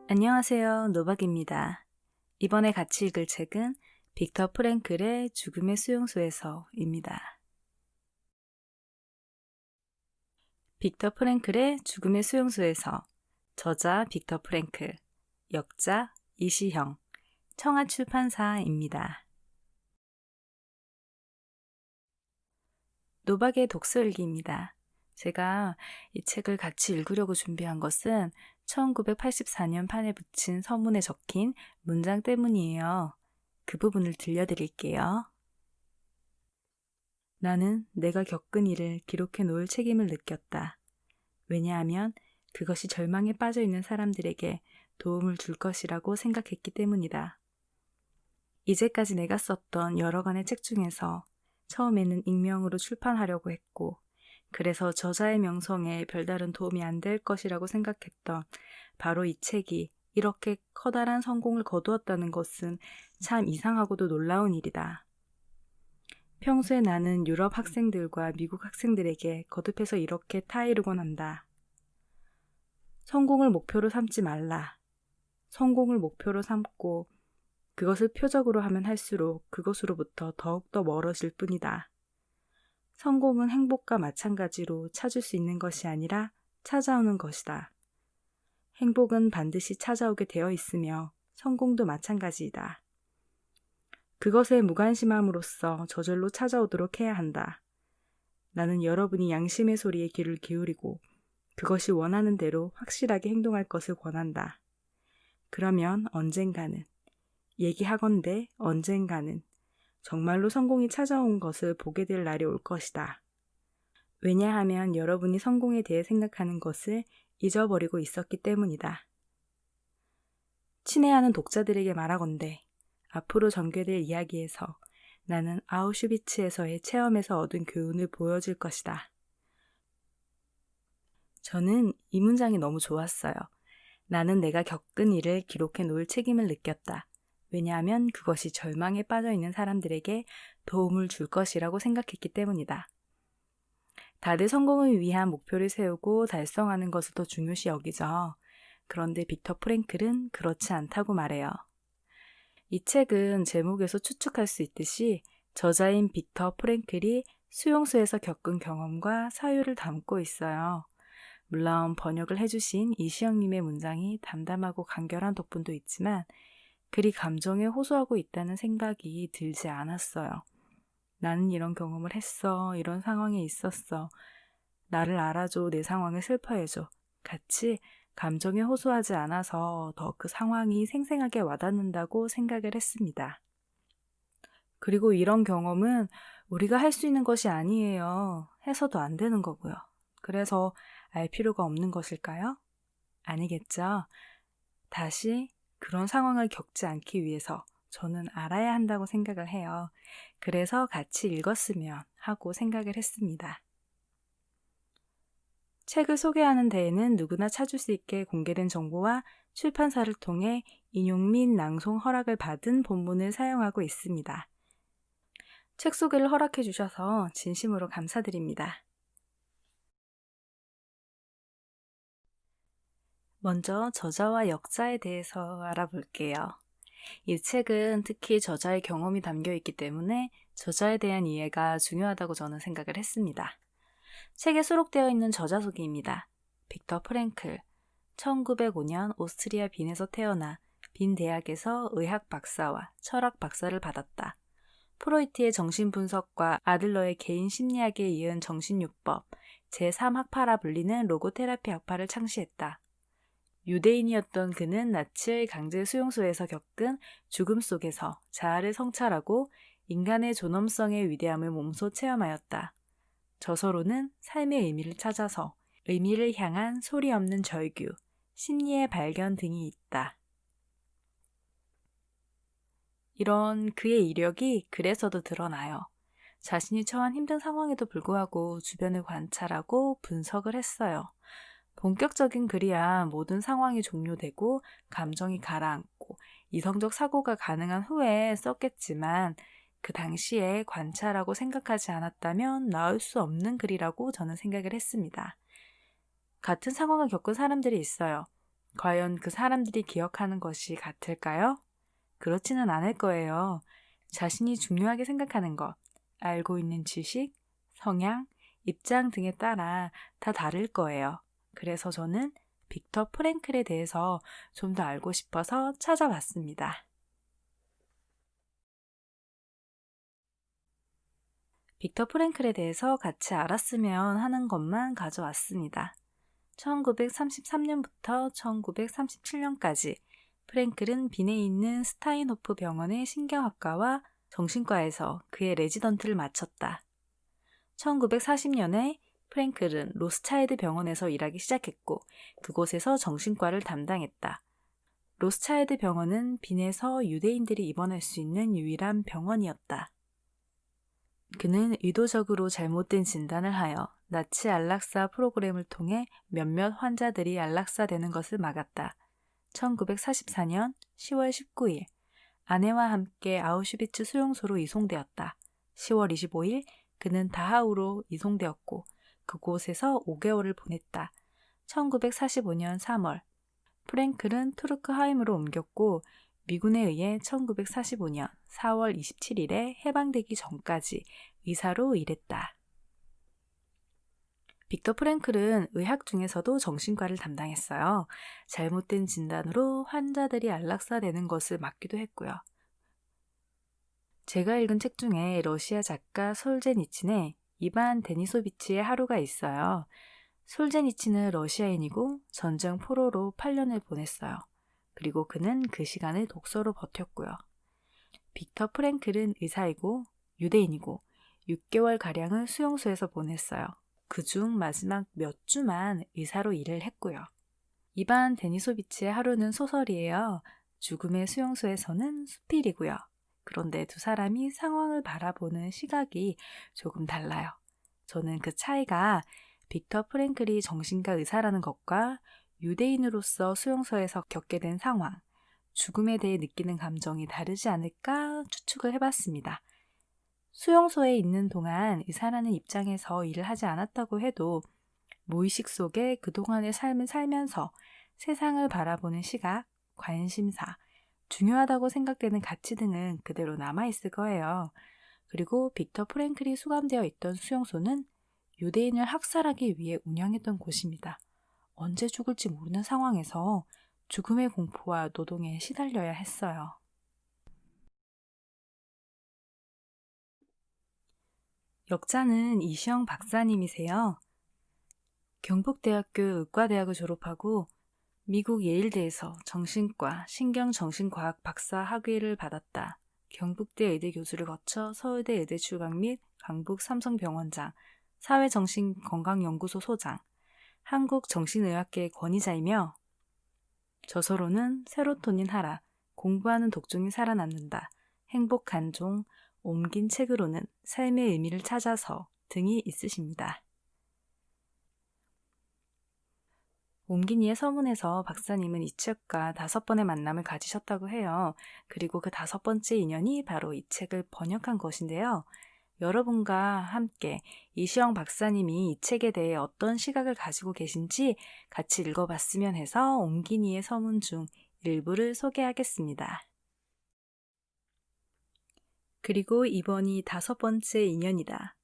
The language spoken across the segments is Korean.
안녕하세요. 노박입니다. 이번에 같이 읽을 책은 빅터 프랭클의 죽음의 수용소에서입니다. 빅터 프랭클의 죽음의 수용소에서 저자 빅터 프랭클, 역자 이시형, 청아출판사입니다. 노박의 독서일기입니다. 제가 이 책을 같이 읽으려고 준비한 것은 1984년 판에 붙인 서문에 적힌 문장 때문이에요. 그 부분을 들려드릴게요. 나는 내가 겪은 일을 기록해 놓을 책임을 느꼈다. 왜냐하면 그것이 절망에 빠져 있는 사람들에게 도움을 줄 것이라고 생각했기 때문이다. 이제까지 내가 썼던 여러 권의 책 중에서 처음에는 익명으로 출판하려고 했고, 그래서 저자의 명성에 별다른 도움이 안 될 것이라고 생각했던 바로 이 책이 이렇게 커다란 성공을 거두었다는 것은 참 이상하고도 놀라운 일이다. 평소에 나는 유럽 학생들과 미국 학생들에게 거듭해서 이렇게 타이르곤 한다. 성공을 목표로 삼지 말라. 성공을 목표로 삼고 그것을 표적으로 하면 할수록 그것으로부터 더욱더 멀어질 뿐이다. 성공은 행복과 마찬가지로 찾을 수 있는 것이 아니라 찾아오는 것이다. 행복은 반드시 찾아오게 되어 있으며 성공도 마찬가지이다. 그것에 무관심함으로써 저절로 찾아오도록 해야 한다. 나는 여러분이 양심의 소리에 귀를 기울이고 그것이 원하는 대로 확실하게 행동할 것을 권한다. 그러면 언젠가는, 얘기하건대 언젠가는 정말로 성공이 찾아온 것을 보게 될 날이 올 것이다. 왜냐하면 여러분이 성공에 대해 생각하는 것을 잊어버리고 있었기 때문이다. 친애하는 독자들에게 말하건대 앞으로 전개될 이야기에서 나는 아우슈비츠에서의 체험에서 얻은 교훈을 보여줄 것이다. 저는 이 문장이 너무 좋았어요. 나는 내가 겪은 일을 기록해 놓을 책임을 느꼈다. 왜냐하면 그것이 절망에 빠져 있는 사람들에게 도움을 줄 것이라고 생각했기 때문이다. 다들 성공을 위한 목표를 세우고 달성하는 것을 더 중요시 여기죠. 그런데 빅터 프랭클은 그렇지 않다고 말해요. 이 책은 제목에서 추측할 수 있듯이 저자인 빅터 프랭클이 수용소에서 겪은 경험과 사유를 담고 있어요. 물론 번역을 해주신 이시영님의 문장이 담담하고 간결한 덕분도 있지만 그리 감정에 호소하고 있다는 생각이 들지 않았어요. 나는 이런 경험을 했어. 이런 상황에 있었어. 나를 알아줘. 내 상황을 슬퍼해줘. 같이 감정에 호소하지 않아서 더 그 상황이 생생하게 와닿는다고 생각을 했습니다. 그리고 이런 경험은 우리가 할 수 있는 것이 아니에요. 해서도 안 되는 거고요. 그래서 알 필요가 없는 것일까요? 아니겠죠. 다시 그런 상황을 겪지 않기 위해서 저는 알아야 한다고 생각을 해요. 그래서 같이 읽었으면 하고 생각을 했습니다. 책을 소개하는 데에는 누구나 찾을 수 있게 공개된 정보와 출판사를 통해 인용 및 낭송 허락을 받은 본문을 사용하고 있습니다. 책 소개를 허락해 주셔서 진심으로 감사드립니다. 먼저 저자와 역자에 대해서 알아볼게요. 이 책은 특히 저자의 경험이 담겨 있기 때문에 저자에 대한 이해가 중요하다고 저는 생각을 했습니다. 책에 수록되어 있는 저자 소개입니다. 빅터 프랭클, 1905년 오스트리아 빈에서 태어나 빈 대학에서 의학 박사와 철학 박사를 받았다. 프로이트의 정신분석과 아들러의 개인 심리학에 이은 정신요법, 제3학파라 불리는 로고테라피 학파를 창시했다. 유대인이었던 그는 나치의 강제 수용소에서 겪은 죽음 속에서 자아를 성찰하고 인간의 존엄성의 위대함을 몸소 체험하였다. 저서로는 삶의 의미를 찾아서 의미를 향한 소리 없는 절규, 심리의 발견 등이 있다. 이런 그의 이력이 글에서도 드러나요. 자신이 처한 힘든 상황에도 불구하고 주변을 관찰하고 분석을 했어요. 본격적인 글이야 모든 상황이 종료되고 감정이 가라앉고 이성적 사고가 가능한 후에 썼겠지만 그 당시에 관찰하고 생각하지 않았다면 나올 수 없는 글이라고 저는 생각을 했습니다. 같은 상황을 겪은 사람들이 있어요. 과연 그 사람들이 기억하는 것이 같을까요? 그렇지는 않을 거예요. 자신이 중요하게 생각하는 것, 알고 있는 지식, 성향, 입장 등에 따라 다 다를 거예요. 그래서 저는 빅터 프랭클에 대해서 좀 더 알고 싶어서 찾아봤습니다. 빅터 프랭클에 대해서 같이 알았으면 하는 것만 가져왔습니다. 1933년부터 1937년까지 프랭클은 빈에 있는 스타인호프 병원의 신경학과와 정신과에서 그의 레지던트를 마쳤다. 1940년에 프랭클은 로스차일드 병원에서 일하기 시작했고 그곳에서 정신과를 담당했다. 로스차일드 병원은 빈에서 유대인들이 입원할 수 있는 유일한 병원이었다. 그는 의도적으로 잘못된 진단을 하여 나치 안락사 프로그램을 통해 몇몇 환자들이 안락사되는 것을 막았다. 1944년 10월 19일 아내와 함께 아우슈비츠 수용소로 이송되었다. 10월 25일 그는 다하우로 이송되었고 그곳에서 5개월을 보냈다. 1945년 3월 프랭클은 투르크하임으로 옮겼고 미군에 의해 1945년 4월 27일에 해방되기 전까지 의사로 일했다. 빅터 프랭클은 의학 중에서도 정신과를 담당했어요. 잘못된 진단으로 환자들이 안락사되는 것을 막기도 했고요. 제가 읽은 책 중에 러시아 작가 솔제니친의 이반 데니소비치의 하루가 있어요. 솔제니친은 러시아인이고 전쟁 포로로 8년을 보냈어요. 그리고 그는 그 시간을 독서로 버텼고요. 빅터 프랭클은 의사이고 유대인이고 6개월가량을 수용소에서 보냈어요. 그중 마지막 몇 주만 의사로 일을 했고요. 이반 데니소비치의 하루는 소설이에요. 죽음의 수용소에서는 수필이고요. 그런데 두 사람이 상황을 바라보는 시각이 조금 달라요. 저는 그 차이가 빅터 프랭클이 정신과 의사라는 것과 유대인으로서 수용소에서 겪게 된 상황, 죽음에 대해 느끼는 감정이 다르지 않을까 추측을 해봤습니다. 수용소에 있는 동안 의사라는 입장에서 일을 하지 않았다고 해도 무의식 속에 그동안의 삶을 살면서 세상을 바라보는 시각, 관심사, 중요하다고 생각되는 가치 등은 그대로 남아있을 거예요. 그리고 빅터 프랭클이 수감되어 있던 수용소는 유대인을 학살하기 위해 운영했던 곳입니다. 언제 죽을지 모르는 상황에서 죽음의 공포와 노동에 시달려야 했어요. 역자는 이시영 박사님이세요. 경북대학교 의과대학을 졸업하고 미국 예일대에서 정신과, 신경정신과학 박사 학위를 받았다. 경북대 의대 교수를 거쳐 서울대 의대 출강 및 강북 삼성병원장, 사회정신건강연구소 소장, 한국정신의학계 권위자이며 저서로는 세로토닌 하락, 공부하는 독종이 살아남는다, 행복 간종, 옮긴 책으로는 삶의 의미를 찾아서 등이 있으십니다. 옮긴이의 서문에서 박사님은 이 책과 5번의 만남을 가지셨다고 해요. 그리고 그 5번째 인연이 바로 이 책을 번역한 것인데요. 여러분과 함께 이시영 박사님이 이 책에 대해 어떤 시각을 가지고 계신지 같이 읽어봤으면 해서 옮긴이의 서문 중 일부를 소개하겠습니다. 그리고 이번이 5번째 인연이다.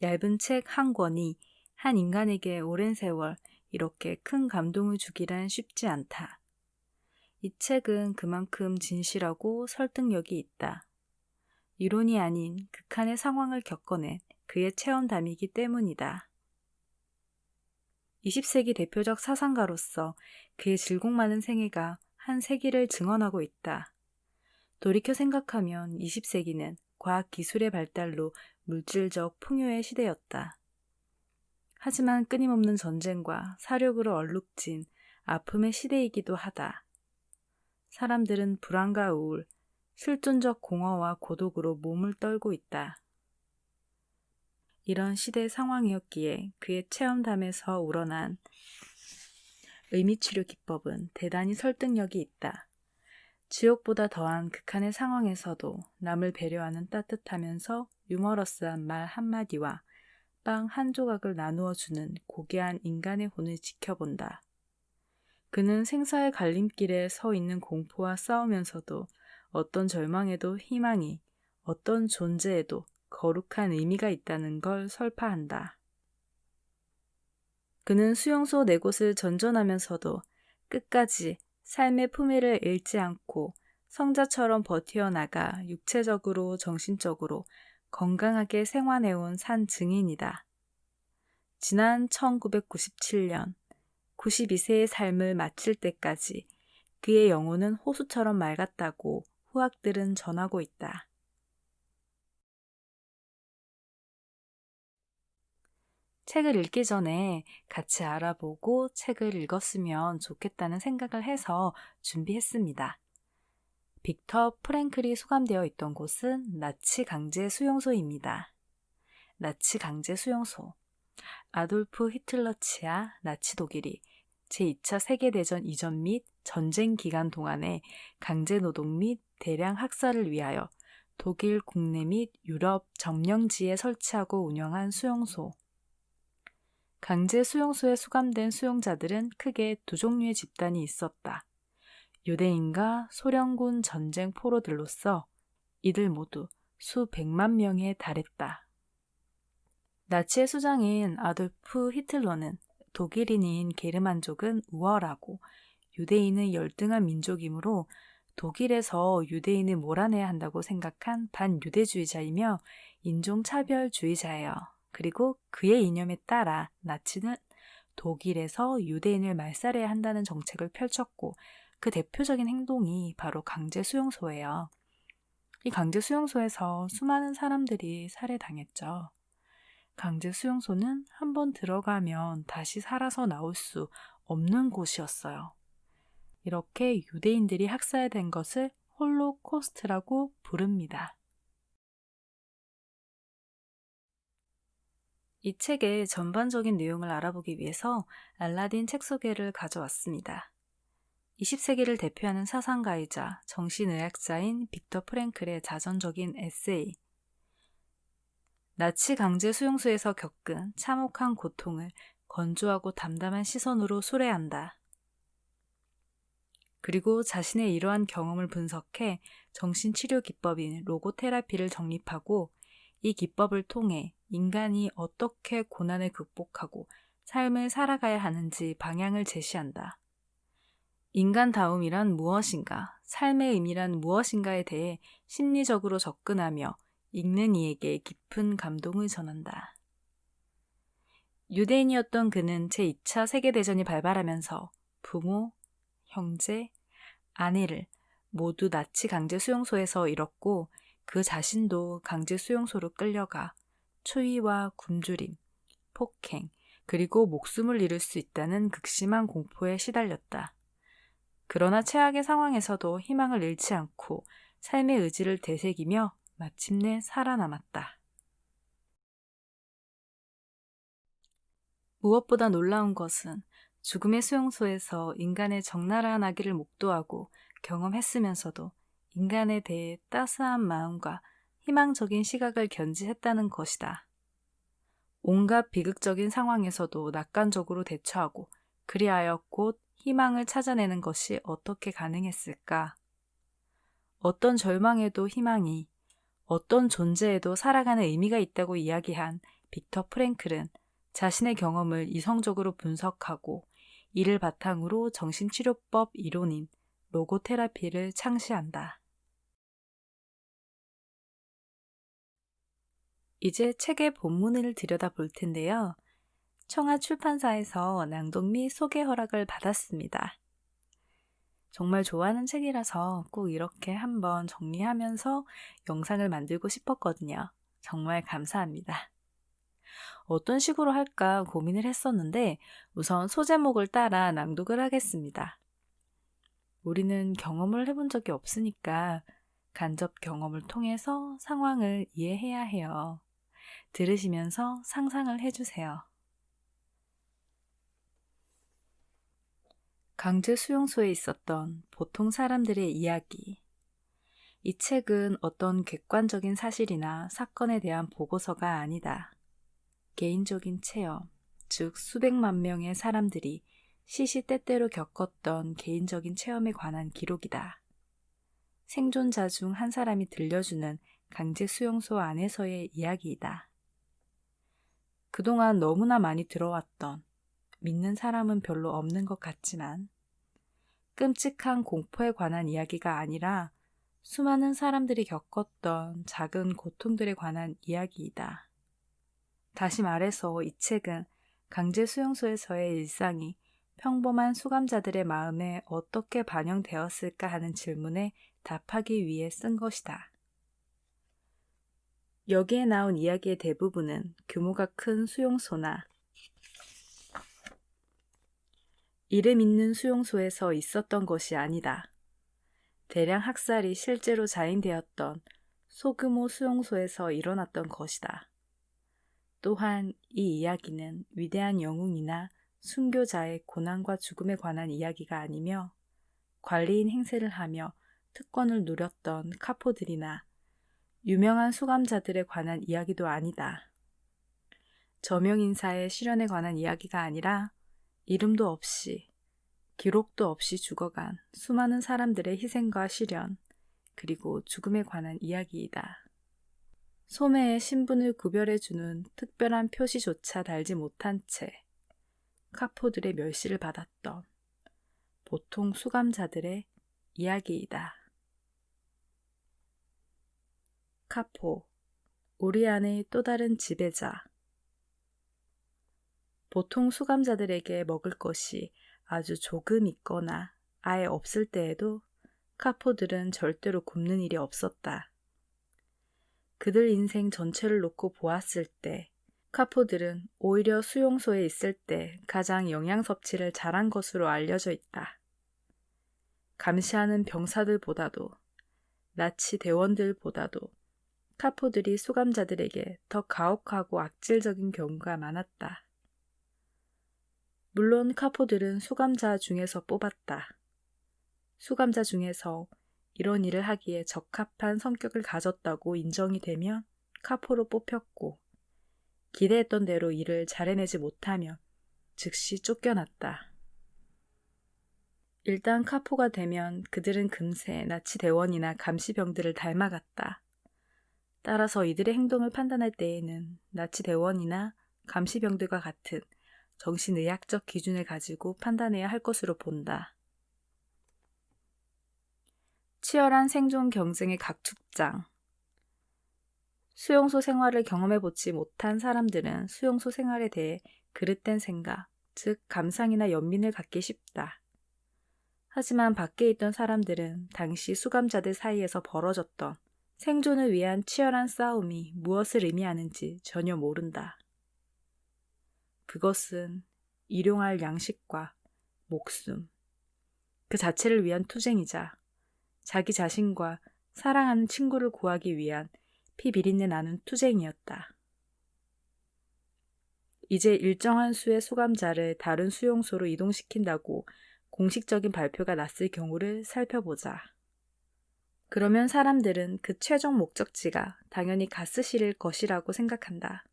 얇은 책 한 권이 한 인간에게 오랜 세월 이렇게 큰 감동을 주기란 쉽지 않다. 이 책은 그만큼 진실하고 설득력이 있다. 이론이 아닌 극한의 상황을 겪어낸 그의 체험담이기 때문이다. 20세기 대표적 사상가로서 그의 질곡 많은 생애가 한 세기를 증언하고 있다. 돌이켜 생각하면 20세기는 과학기술의 발달로 물질적 풍요의 시대였다. 하지만 끊임없는 전쟁과 사력으로 얼룩진 아픔의 시대이기도 하다. 사람들은 불안과 우울, 실존적 공허와 고독으로 몸을 떨고 있다. 이런 시대 상황이었기에 그의 체험담에서 우러난 의미치료 기법은 대단히 설득력이 있다. 지옥보다 더한 극한의 상황에서도 남을 배려하는 따뜻하면서 유머러스한 말 한마디와 빵 한 조각을 나누어 주는 고귀한 인간의 혼을 지켜본다. 그는 생사의 갈림길에 서 있는 공포와 싸우면서도 어떤 절망에도 희망이, 어떤 존재에도 거룩한 의미가 있다는 걸 설파한다. 그는 수용소 네 곳을 전전하면서도 끝까지 삶의 품위를 잃지 않고 성자처럼 버티어나가 육체적으로 정신적으로 건강하게 생활해온 산 증인이다. 지난 1997년 92세의 삶을 마칠 때까지 그의 영혼은 호수처럼 맑았다고 후학들은 전하고 있다. 책을 읽기 전에 같이 알아보고 책을 읽었으면 좋겠다는 생각을 해서 준비했습니다. 빅터 프랭클이 수감되어 있던 곳은 나치 강제 수용소입니다. 나치 강제 수용소. 아돌프 히틀러 치하 나치 독일이 제2차 세계대전 이전 및 전쟁 기간 동안에 강제 노동 및 대량 학살을 위하여 독일 국내 및 유럽 점령지에 설치하고 운영한 수용소. 강제 수용소에 수감된 수용자들은 크게 두 종류의 집단이 있었다. 유대인과 소련군 전쟁 포로들로서 이들 모두 수백만 명에 달했다. 나치의 수장인 아돌프 히틀러는 독일인인 게르만족은 우월하고 유대인은 열등한 민족이므로 독일에서 유대인을 몰아내야 한다고 생각한 반유대주의자이며 인종차별주의자예요. 그리고 그의 이념에 따라 나치는 독일에서 유대인을 말살해야 한다는 정책을 펼쳤고 그 대표적인 행동이 바로 강제 수용소예요. 이 강제 수용소에서 수많은 사람들이 살해당했죠. 강제 수용소는 한번 들어가면 다시 살아서 나올 수 없는 곳이었어요. 이렇게 유대인들이 학살된 것을 홀로코스트라고 부릅니다. 이 책의 전반적인 내용을 알아보기 위해서 알라딘 책 소개를 가져왔습니다. 20세기를 대표하는 사상가이자 정신의학자인 빅터 프랭클의 자전적인 에세이. 나치 강제 수용소에서 겪은 참혹한 고통을 건조하고 담담한 시선으로 수레한다. 그리고 자신의 이러한 경험을 분석해 정신치료 기법인 로고테라피를 정립하고 이 기법을 통해 인간이 어떻게 고난을 극복하고 삶을 살아가야 하는지 방향을 제시한다. 인간다움이란 무엇인가, 삶의 의미란 무엇인가에 대해 심리적으로 접근하며 읽는 이에게 깊은 감동을 전한다. 유대인이었던 그는 제2차 세계대전이 발발하면서 부모, 형제, 아내를 모두 나치 강제 수용소에서 잃었고 그 자신도 강제 수용소로 끌려가 추위와 굶주림, 폭행, 그리고 목숨을 잃을 수 있다는 극심한 공포에 시달렸다. 그러나 최악의 상황에서도 희망을 잃지 않고 삶의 의지를 되새기며 마침내 살아남았다. 무엇보다 놀라운 것은 죽음의 수용소에서 인간의 적나라한 아기를 목도하고 경험했으면서도 인간에 대해 따스한 마음과 희망적인 시각을 견지했다는 것이다. 온갖 비극적인 상황에서도 낙관적으로 대처하고 그리하여 곧 희망을 찾아내는 것이 어떻게 가능했을까? 어떤 절망에도 희망이, 어떤 존재에도 살아가는 의미가 있다고 이야기한 빅터 프랭클은 자신의 경험을 이성적으로 분석하고 이를 바탕으로 정신치료법 이론인 로고테라피를 창시한다. 이제 책의 본문을 들여다볼 텐데요. 청아 출판사에서 낭독 및 소개 허락을 받았습니다. 정말 좋아하는 책이라서 꼭 이렇게 한번 정리하면서 영상을 만들고 싶었거든요. 정말 감사합니다. 어떤 식으로 할까 고민을 했었는데 우선 소제목을 따라 낭독을 하겠습니다. 우리는 경험을 해본 적이 없으니까 간접 경험을 통해서 상황을 이해해야 해요. 들으시면서 상상을 해주세요. 강제 수용소에 있었던 보통 사람들의 이야기. 이 책은 어떤 객관적인 사실이나 사건에 대한 보고서가 아니다. 개인적인 체험, 즉 수백만 명의 사람들이 시시때때로 겪었던 개인적인 체험에 관한 기록이다. 생존자 중 한 사람이 들려주는 강제 수용소 안에서의 이야기이다. 그동안 너무나 많이 들어왔던, 믿는 사람은 별로 없는 것 같지만 끔찍한 공포에 관한 이야기가 아니라 수많은 사람들이 겪었던 작은 고통들에 관한 이야기이다. 다시 말해서 이 책은 강제 수용소에서의 일상이 평범한 수감자들의 마음에 어떻게 반영되었을까 하는 질문에 답하기 위해 쓴 것이다. 여기에 나온 이야기의 대부분은 규모가 큰 수용소나 이름 있는 수용소에서 있었던 것이 아니다. 대량 학살이 실제로 자행되었던 소규모 수용소에서 일어났던 것이다. 또한 이 이야기는 위대한 영웅이나 순교자의 고난과 죽음에 관한 이야기가 아니며 관리인 행세를 하며 특권을 누렸던 카포들이나 유명한 수감자들에 관한 이야기도 아니다. 저명인사의 실현에 관한 이야기가 아니라 이름도 없이 기록도 없이 죽어간 수많은 사람들의 희생과 시련, 그리고 죽음에 관한 이야기이다. 소매의 신분을 구별해주는 특별한 표시조차 달지 못한 채 카포들의 멸시를 받았던 보통 수감자들의 이야기이다. 카포, 우리 안의 또 다른 지배자. 보통 수감자들에게 먹을 것이 아주 조금 있거나 아예 없을 때에도 카포들은 절대로 굶는 일이 없었다. 그들 인생 전체를 놓고 보았을 때 카포들은 오히려 수용소에 있을 때 가장 영양 섭취를 잘한 것으로 알려져 있다. 감시하는 병사들보다도 나치 대원들보다도 카포들이 수감자들에게 더 가혹하고 악질적인 경우가 많았다. 물론 카포들은 수감자 중에서 뽑았다. 수감자 중에서 이런 일을 하기에 적합한 성격을 가졌다고 인정이 되면 카포로 뽑혔고 기대했던 대로 일을 잘 해내지 못하면 즉시 쫓겨났다. 일단 카포가 되면 그들은 금세 나치 대원이나 감시병들을 닮아갔다. 따라서 이들의 행동을 판단할 때에는 나치 대원이나 감시병들과 같은 정신의학적 기준을 가지고 판단해야 할 것으로 본다. 치열한 생존 경쟁의 각축장. 수용소 생활을 경험해보지 못한 사람들은 수용소 생활에 대해 그릇된 생각, 즉 감상이나 연민을 갖기 쉽다. 하지만 밖에 있던 사람들은 당시 수감자들 사이에서 벌어졌던 생존을 위한 치열한 싸움이 무엇을 의미하는지 전혀 모른다. 그것은 일용할 양식과 목숨, 그 자체를 위한 투쟁이자 자기 자신과 사랑하는 친구를 구하기 위한 피 비린내 나는 투쟁이었다. 이제 일정한 수의 수감자를 다른 수용소로 이동시킨다고 공식적인 발표가 났을 경우를 살펴보자. 그러면 사람들은 그 최종 목적지가 당연히 가스실일 것이라고 생각한다.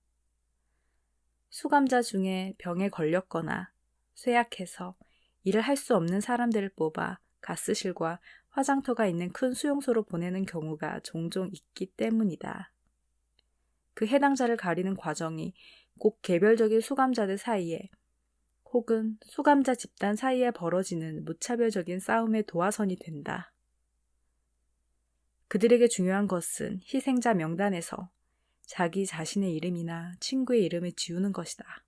수감자 중에 병에 걸렸거나 쇠약해서 일을 할 수 없는 사람들을 뽑아 가스실과 화장터가 있는 큰 수용소로 보내는 경우가 종종 있기 때문이다. 그 해당자를 가리는 과정이 꼭 개별적인 수감자들 사이에 혹은 수감자 집단 사이에 벌어지는 무차별적인 싸움의 도화선이 된다. 그들에게 중요한 것은 희생자 명단에서 자기 자신의 이름이나 친구의 이름을 지우는 것이다.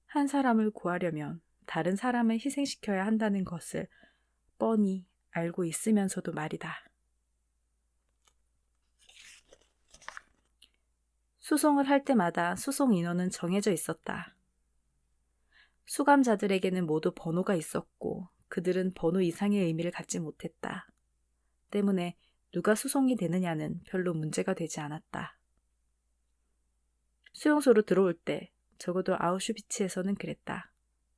한 사람을 구하려면 다른 사람을 희생시켜야 한다는 것을 뻔히 알고 있으면서도 말이다. 수송을 할 때마다 수송 인원은 정해져 있었다. 수감자들에게는 모두 번호가 있었고 그들은 번호 이상의 의미를 갖지 못했다. 때문에 누가 수송이 되느냐는 별로 문제가 되지 않았다. 수용소로 들어올 때 적어도 아우슈비츠에서는 그랬다.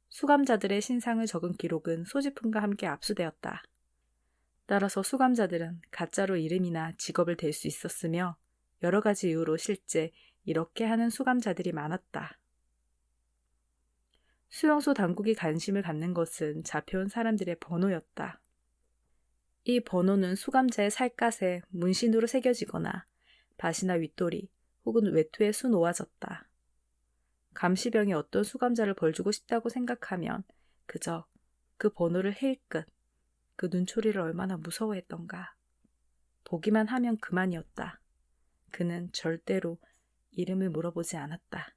수감자들의 신상을 적은 기록은 소지품과 함께 압수되었다. 따라서 수감자들은 가짜로 이름이나 직업을 댈 수 있었으며 여러 가지 이유로 실제 이렇게 하는 수감자들이 많았다. 수용소 당국이 관심을 갖는 것은 잡혀온 사람들의 번호였다. 이 번호는 수감자의 살갗에 문신으로 새겨지거나 밭이나 윗도리 혹은 외투에 수놓아졌다. 감시병이 어떤 수감자를 벌주고 싶다고 생각하면 그저 그 번호를 헤일 듯 그 눈초리를 얼마나 무서워했던가. 보기만 하면 그만이었다. 그는 절대로 이름을 물어보지 않았다.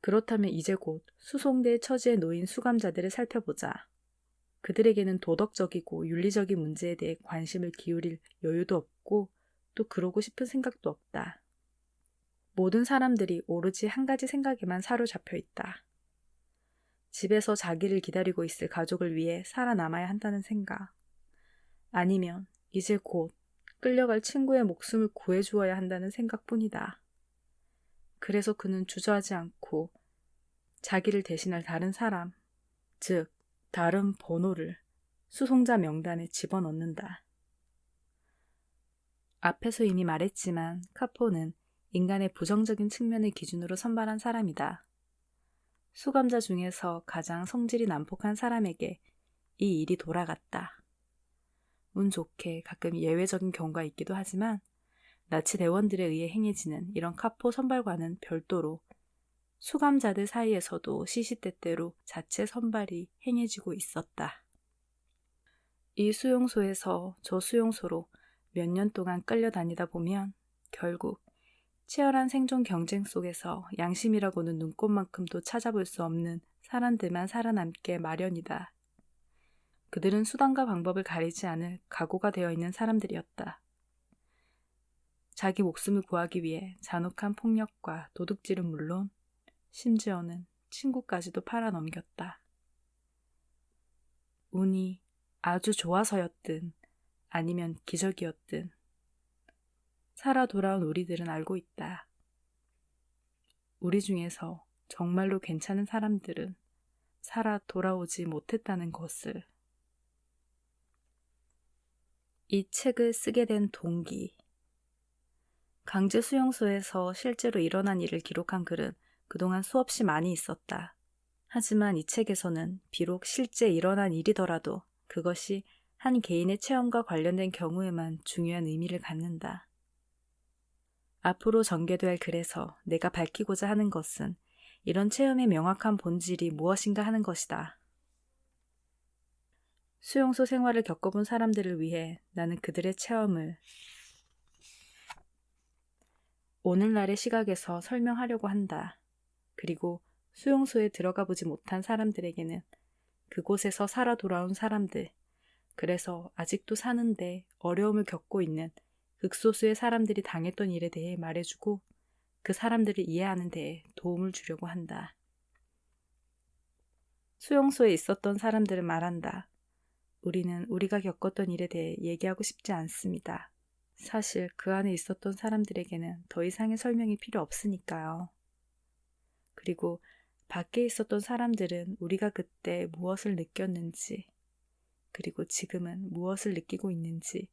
그렇다면 이제 곧 수송대의 처지에 놓인 수감자들을 살펴보자. 그들에게는 도덕적이고 윤리적인 문제에 대해 관심을 기울일 여유도 없고 또 그러고 싶은 생각도 없다. 모든 사람들이 오로지 한 가지 생각에만 사로잡혀 있다. 집에서 자기를 기다리고 있을 가족을 위해 살아남아야 한다는 생각. 아니면 이제 곧 끌려갈 친구의 목숨을 구해주어야 한다는 생각뿐이다. 그래서 그는 주저하지 않고 자기를 대신할 다른 사람, 즉 다른 번호를 수송자 명단에 집어넣는다. 앞에서 이미 말했지만 카포는 인간의 부정적인 측면을 기준으로 선발한 사람이다. 수감자 중에서 가장 성질이 난폭한 사람에게 이 일이 돌아갔다. 운 좋게 가끔 예외적인 경우가 있기도 하지만 나치 대원들에 의해 행해지는 이런 카포 선발과는 별도로 수감자들 사이에서도 시시때때로 자체 선발이 행해지고 있었다. 이 수용소에서 저 수용소로 몇 년 동안 끌려다니다 보면 결국 치열한 생존 경쟁 속에서 양심이라고는 눈꼽만큼도 찾아볼 수 없는 사람들만 살아남게 마련이다. 그들은 수단과 방법을 가리지 않을 각오가 되어 있는 사람들이었다. 자기 목숨을 구하기 위해 잔혹한 폭력과 도둑질은 물론 심지어는 친구까지도 팔아넘겼다. 운이 아주 좋아서였든 아니면 기적이었든 살아 돌아온 우리들은 알고 있다. 우리 중에서 정말로 괜찮은 사람들은 살아 돌아오지 못했다는 것을. 이 책을 쓰게 된 동기. 강제 수용소에서 실제로 일어난 일을 기록한 글은 그동안 수없이 많이 있었다. 하지만 이 책에서는 비록 실제 일어난 일이더라도 그것이 한 개인의 체험과 관련된 경우에만 중요한 의미를 갖는다. 앞으로 전개될 글에서 내가 밝히고자 하는 것은 이런 체험의 명확한 본질이 무엇인가 하는 것이다. 수용소 생활을 겪어본 사람들을 위해 나는 그들의 체험을 오늘날의 시각에서 설명하려고 한다. 그리고 수용소에 들어가 보지 못한 사람들에게는 그곳에서 살아 돌아온 사람들, 그래서 아직도 사는데 어려움을 겪고 있는 극소수의 사람들이 당했던 일에 대해 말해주고 그 사람들을 이해하는 데에 도움을 주려고 한다. 수용소에 있었던 사람들은 말한다. 우리는 우리가 겪었던 일에 대해 얘기하고 싶지 않습니다. 사실 그 안에 있었던 사람들에게는 더 이상의 설명이 필요 없으니까요. 그리고 밖에 있었던 사람들은 우리가 그때 무엇을 느꼈는지, 그리고 지금은 무엇을 느끼고 있는지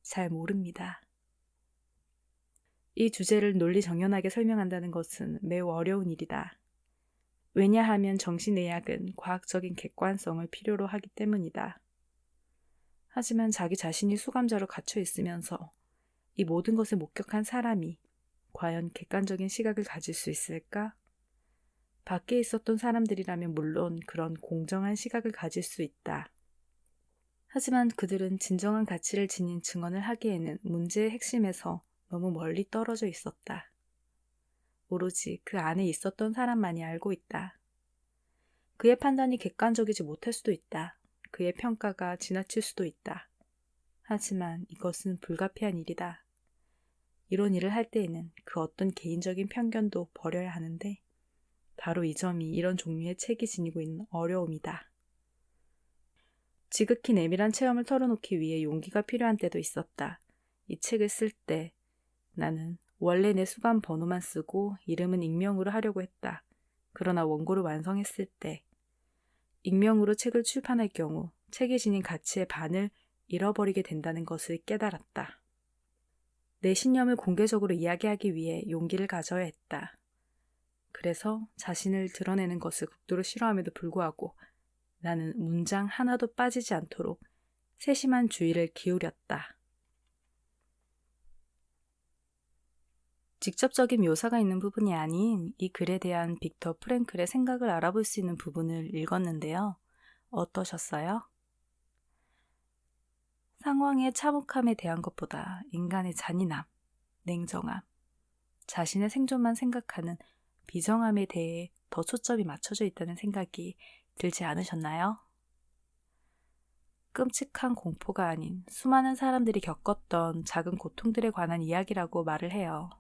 잘 모릅니다. 이 주제를 논리정연하게 설명한다는 것은 매우 어려운 일이다. 왜냐하면 정신의학은 과학적인 객관성을 필요로 하기 때문이다. 하지만 자기 자신이 수감자로 갇혀 있으면서 이 모든 것을 목격한 사람이 과연 객관적인 시각을 가질 수 있을까? 밖에 있었던 사람들이라면 물론 그런 공정한 시각을 가질 수 있다. 하지만 그들은 진정한 가치를 지닌 증언을 하기에는 문제의 핵심에서 너무 멀리 떨어져 있었다. 오로지 그 안에 있었던 사람만이 알고 있다. 그의 판단이 객관적이지 못할 수도 있다. 그의 평가가 지나칠 수도 있다. 하지만 이것은 불가피한 일이다. 이런 일을 할 때에는 그 어떤 개인적인 편견도 버려야 하는데 바로 이 점이 이런 종류의 책이 지니고 있는 어려움이다. 지극히 내밀한 체험을 털어놓기 위해 용기가 필요한 때도 있었다. 이 책을 쓸 때 나는 원래 내 수감 번호만 쓰고 이름은 익명으로 하려고 했다. 그러나 원고를 완성했을 때 익명으로 책을 출판할 경우 책이 지닌 가치의 반을 잃어버리게 된다는 것을 깨달았다. 내 신념을 공개적으로 이야기하기 위해 용기를 가져야 했다. 그래서 자신을 드러내는 것을 극도로 싫어함에도 불구하고 나는 문장 하나도 빠지지 않도록 세심한 주의를 기울였다. 직접적인 묘사가 있는 부분이 아닌 이 글에 대한 빅터 프랭클의 생각을 알아볼 수 있는 부분을 읽었는데요. 어떠셨어요? 상황의 참혹함에 대한 것보다 인간의 잔인함, 냉정함, 자신의 생존만 생각하는 비정함에 대해 더 초점이 맞춰져 있다는 생각이 들지 않으셨나요? 끔찍한 공포가 아닌 수많은 사람들이 겪었던 작은 고통들에 관한 이야기라고 말을 해요.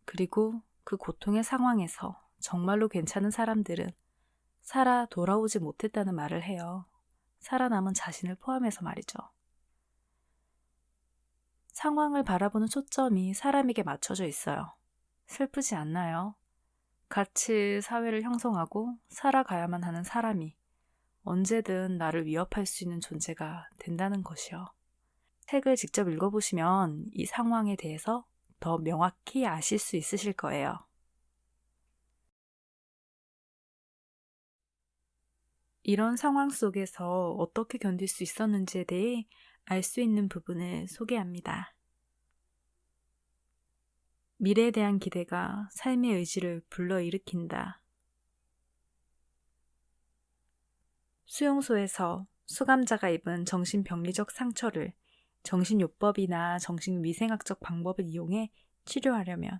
그리고 그 고통의 상황에서 정말로 괜찮은 사람들은 살아 돌아오지 못했다는 말을 해요. 살아남은 자신을 포함해서 말이죠. 상황을 바라보는 초점이 사람에게 맞춰져 있어요. 슬프지 않나요? 같이 사회를 형성하고 살아가야만 하는 사람이 언제든 나를 위협할 수 있는 존재가 된다는 것이요. 책을 직접 읽어보시면 이 상황에 대해서 더 명확히 아실 수 있으실 거예요. 이런 상황 속에서 어떻게 견딜 수 있었는지에 대해 알 수 있는 부분을 소개합니다. 미래에 대한 기대가 삶의 의지를 불러일으킨다. 수용소에서 수감자가 입은 정신병리적 상처를 정신요법이나 정신위생학적 방법을 이용해 치료하려면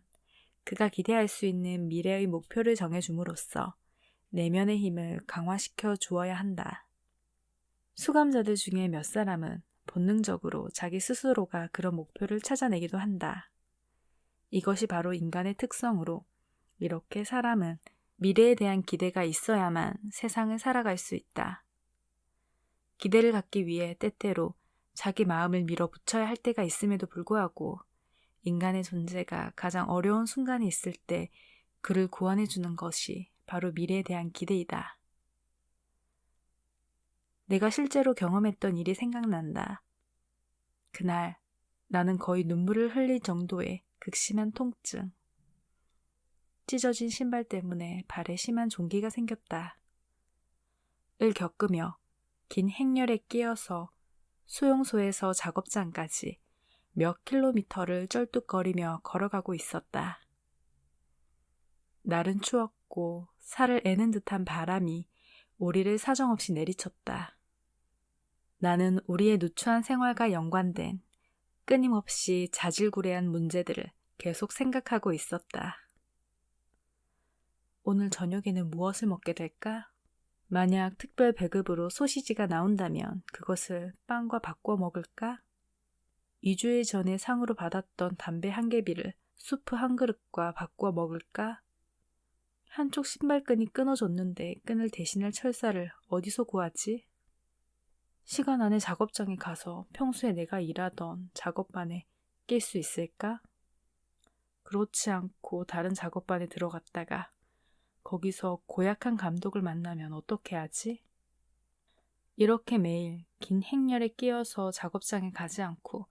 그가 기대할 수 있는 미래의 목표를 정해줌으로써 내면의 힘을 강화시켜 주어야 한다. 수감자들 중에 몇 사람은 본능적으로 자기 스스로가 그런 목표를 찾아내기도 한다. 이것이 바로 인간의 특성으로 이렇게 사람은 미래에 대한 기대가 있어야만 세상을 살아갈 수 있다. 기대를 갖기 위해 때때로 자기 마음을 밀어붙여야 할 때가 있음에도 불구하고 인간의 존재가 가장 어려운 순간이 있을 때 그를 구원해주는 것이 바로 미래에 대한 기대이다. 내가 실제로 경험했던 일이 생각난다. 그날 나는 거의 눈물을 흘릴 정도의 극심한 통증. 찢어진 신발 때문에 발에 심한 종기가 생겼다. 을 겪으며 긴 행렬에 끼어서 수용소에서 작업장까지 몇 킬로미터를 쩔뚝거리며 걸어가고 있었다. 날은 추웠고 살을 애는 듯한 바람이 우리를 사정없이 내리쳤다. 나는 우리의 누추한 생활과 연관된 끊임없이 자질구레한 문제들을 계속 생각하고 있었다. 오늘 저녁에는 무엇을 먹게 될까? 만약 특별 배급으로 소시지가 나온다면 그것을 빵과 바꿔 먹을까? 2주일 전에 상으로 받았던 담배 한 개비를 수프 한 그릇과 바꾸어 먹을까? 한쪽 신발끈이 끊어졌는데 끈을 대신할 철사를 어디서 구하지? 시간 안에 작업장에 가서 평소에 내가 일하던 작업반에 낄 수 있을까? 그렇지 않고 다른 작업반에 들어갔다가 거기서 고약한 감독을 만나면 어떻게 하지? 이렇게 매일 긴 행렬에 끼어서 작업장에 가지 않고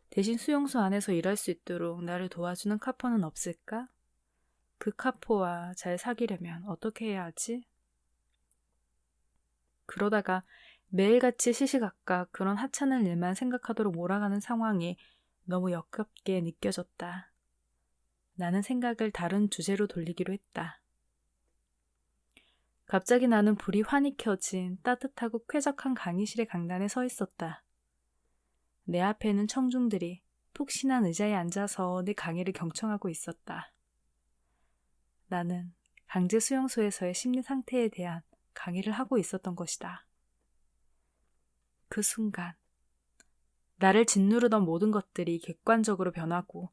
대신 수용소 안에서 일할 수 있도록 나를 도와주는 카포는 없을까? 그 카포와 잘 사귀려면 어떻게 해야 하지? 그러다가 매일같이 시시각각 그런 하찮은 일만 생각하도록 몰아가는 상황이 너무 역겹게 느껴졌다. 나는 생각을 다른 주제로 돌리기로 했다. 갑자기 나는 불이 환히 켜진 따뜻하고 쾌적한 강의실의 강단에 서 있었다. 내 앞에는 청중들이 푹신한 의자에 앉아서 내 강의를 경청하고 있었다. 나는 강제 수용소에서의 심리 상태에 대한 강의를 하고 있었던 것이다. 그 순간 나를 짓누르던 모든 것들이 객관적으로 변하고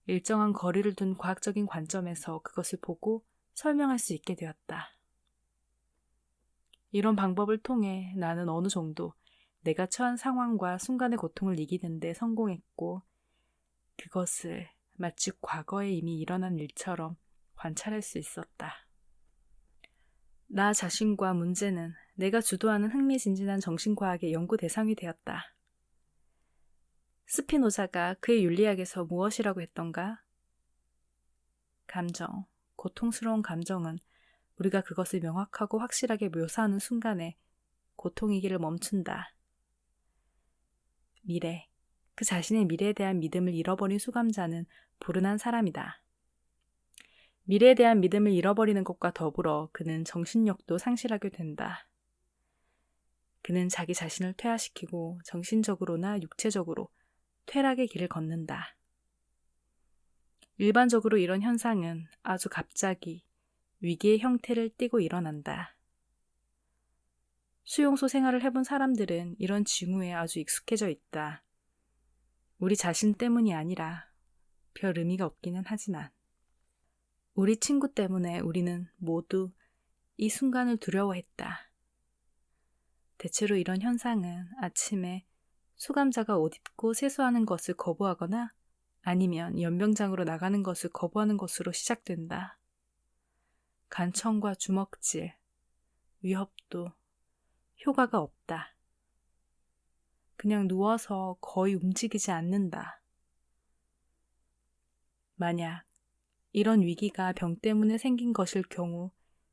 일정한 거리를 둔 과학적인 관점에서 그것을 보고 설명할 수 있게 되었다. 이런 방법을 통해 나는 어느 정도 내가 처한 상황과 순간의 고통을 이기는 데 성공했고 그것을 마치 과거에 이미 일어난 일처럼 관찰할 수 있었다. 나 자신과 문제는 내가 주도하는 흥미진진한 정신과학의 연구 대상이 되었다. 스피노자가 그의 윤리학에서 무엇이라고 했던가? 감정, 고통스러운 감정은 우리가 그것을 명확하고 확실하게 묘사하는 순간에 고통이기를 멈춘다. 미래, 그 자신의 미래에 대한 믿음을 잃어버린 수감자는 불운한 사람이다. 미래에 대한 믿음을 잃어버리는 것과 더불어 그는 정신력도 상실하게 된다. 그는 자기 자신을 퇴화시키고 정신적으로나 육체적으로 퇴락의 길을 걷는다. 일반적으로 이런 현상은 아주 갑자기 위기의 형태를 띠고 일어난다. 수용소 생활을 해본 사람들은 이런 징후에 아주 익숙해져 있다. 우리 자신 때문이 아니라 별 의미가 없기는 하지만 우리 친구 때문에 우리는 모두 이 순간을 두려워했다. 대체로 이런 현상은 아침에 수감자가 옷 입고 세수하는 것을 거부하거나 아니면 연병장으로 나가는 것을 거부하는 것으로 시작된다. 간청과 주먹질, 위협도 효과가 없다. 그냥 누워서 거의 움직이지 않는다. 만약 이런 위기가 병 때문에 생긴 것일 경우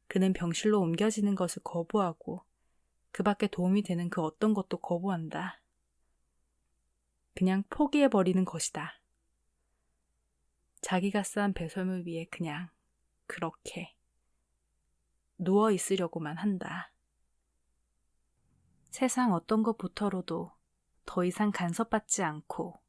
그는 병실로 옮겨지는 것을 거부하고 그 밖에 도움이 되는 그 어떤 것도 거부한다. 그냥 포기해버리는 것이다. 자기가 쌓은 배설물 위에 그냥 그렇게 누워 있으려고만 한다. 세상 어떤 것부터로도 더 이상 간섭받지 않고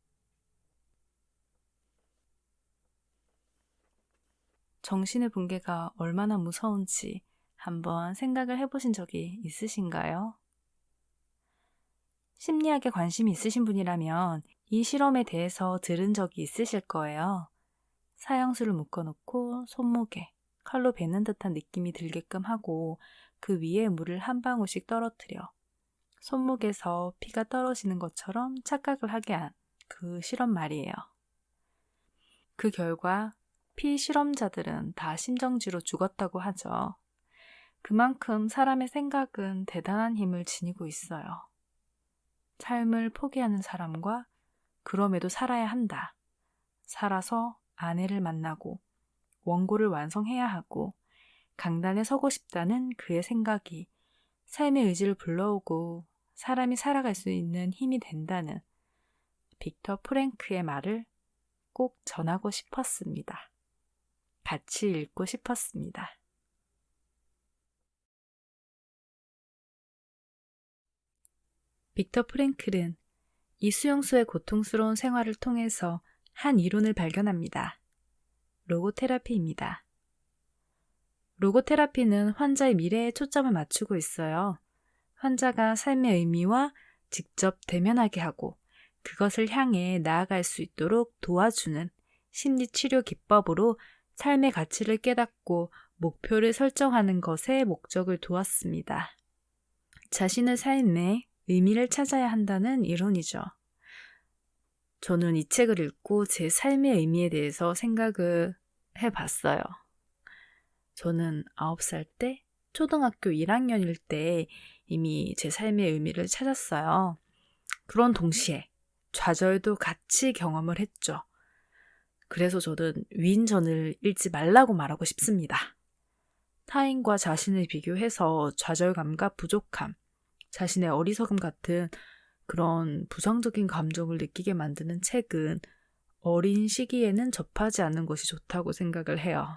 정신의 붕괴가 얼마나 무서운지 한번 생각을 해보신 적이 있으신가요? 심리학에 관심이 있으신 분이라면 이 실험에 대해서 들은 적이 있으실 거예요. 사형수를 묶어놓고 손목에 칼로 베는 듯한 느낌이 들게끔 하고 그 위에 물을 한 방울씩 떨어뜨려 손목에서 피가 떨어지는 것처럼 착각을 하게 한 그 실험 말이에요. 그 결과 피실험자들은 다 심정지로 죽었다고 하죠. 그만큼 사람의 생각은 대단한 힘을 지니고 있어요. 삶을 포기하는 사람과 그럼에도 살아야 한다. 살아서 아내를 만나고 원고를 완성해야 하고 강단에 서고 싶다는 그의 생각이 삶의 의지를 불러오고 사람이 살아갈 수 있는 힘이 된다는 빅터 프랭크의 말을 꼭 전하고 싶었습니다. 같이 읽고 싶었습니다. 빅터 프랭클은 이 수용소의 고통스러운 생활을 통해서 한 이론을 발견합니다. 로고테라피입니다. 로고테라피는 환자의 미래에 초점을 맞추고 있어요. 환자가 삶의 의미와 직접 대면하게 하고 그것을 향해 나아갈 수 있도록 도와주는 심리치료 기법으로 삶의 가치를 깨닫고 목표를 설정하는 것에 목적을 두었습니다. 자신의 삶에 의미를 찾아야 한다는 이론이죠. 저는 이 책을 읽고 제 삶의 의미에 대해서 생각을 해봤어요. 저는 9살 때 초등학교 1학년일 때 이미 제 삶의 의미를 찾았어요. 그런 동시에 좌절도 같이 경험을 했죠. 그래서 저는 위인전을 읽지 말라고 말하고 싶습니다. 타인과 자신을 비교해서 좌절감과 부족함, 자신의 어리석음 같은 그런 부정적인 감정을 느끼게 만드는 책은 어린 시기에는 접하지 않는 것이 좋다고 생각을 해요.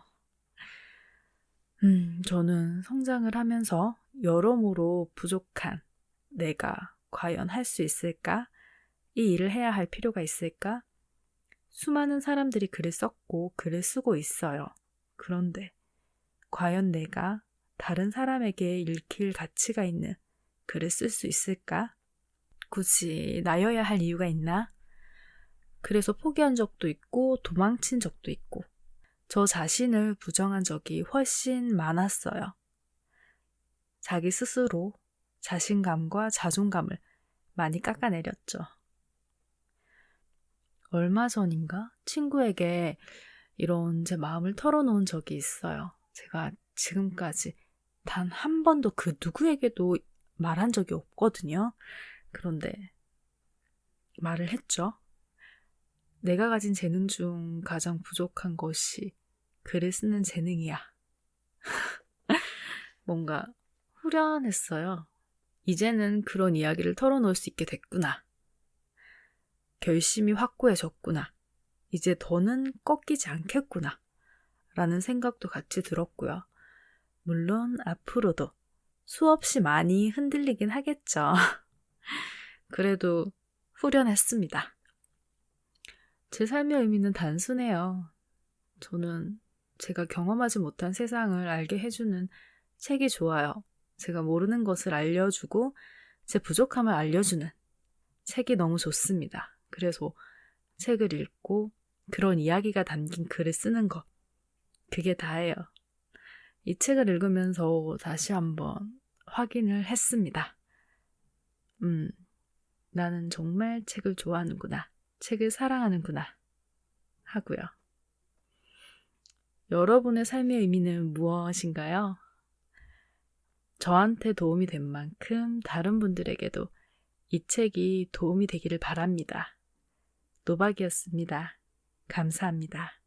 저는 성장을 하면서 여러모로 부족한 내가 과연 할 수 있을까? 이 일을 해야 할 필요가 있을까? 수많은 사람들이 글을 썼고 글을 쓰고 있어요. 그런데 과연 내가 다른 사람에게 읽힐 가치가 있는 글을 쓸 수 있을까? 굳이 나여야 할 이유가 있나? 그래서 포기한 적도 있고 도망친 적도 있고 저 자신을 부정한 적이 훨씬 많았어요. 자기 스스로 자신감과 자존감을 많이 깎아내렸죠. 얼마 전인가 친구에게 이런 제 마음을 털어놓은 적이 있어요. 제가 지금까지 단 한 번도 그 누구에게도 말한 적이 없거든요. 그런데 말을 했죠. 내가 가진 재능 중 가장 부족한 것이 글을 쓰는 재능이야. 뭔가 후련했어요. 이제는 그런 이야기를 털어놓을 수 있게 됐구나. 결심이 확고해졌구나. 이제 더는 꺾이지 않겠구나. 라는 생각도 같이 들었고요. 물론 앞으로도 수없이 많이 흔들리긴 하겠죠. 그래도 후련했습니다. 제 삶의 의미는 단순해요. 저는 제가 경험하지 못한 세상을 알게 해주는 책이 좋아요. 제가 모르는 것을 알려주고 제 부족함을 알려주는 책이 너무 좋습니다. 그래서 책을 읽고 그런 이야기가 담긴 글을 쓰는 것, 그게 다예요. 이 책을 읽으면서 다시 한번 확인을 했습니다. 나는 정말 책을 좋아하는구나. 책을 사랑하는구나. 하고요. 여러분의 삶의 의미는 무엇인가요? 저한테 도움이 된 만큼 다른 분들에게도 이 책이 도움이 되기를 바랍니다. 노박이었습니다. 감사합니다.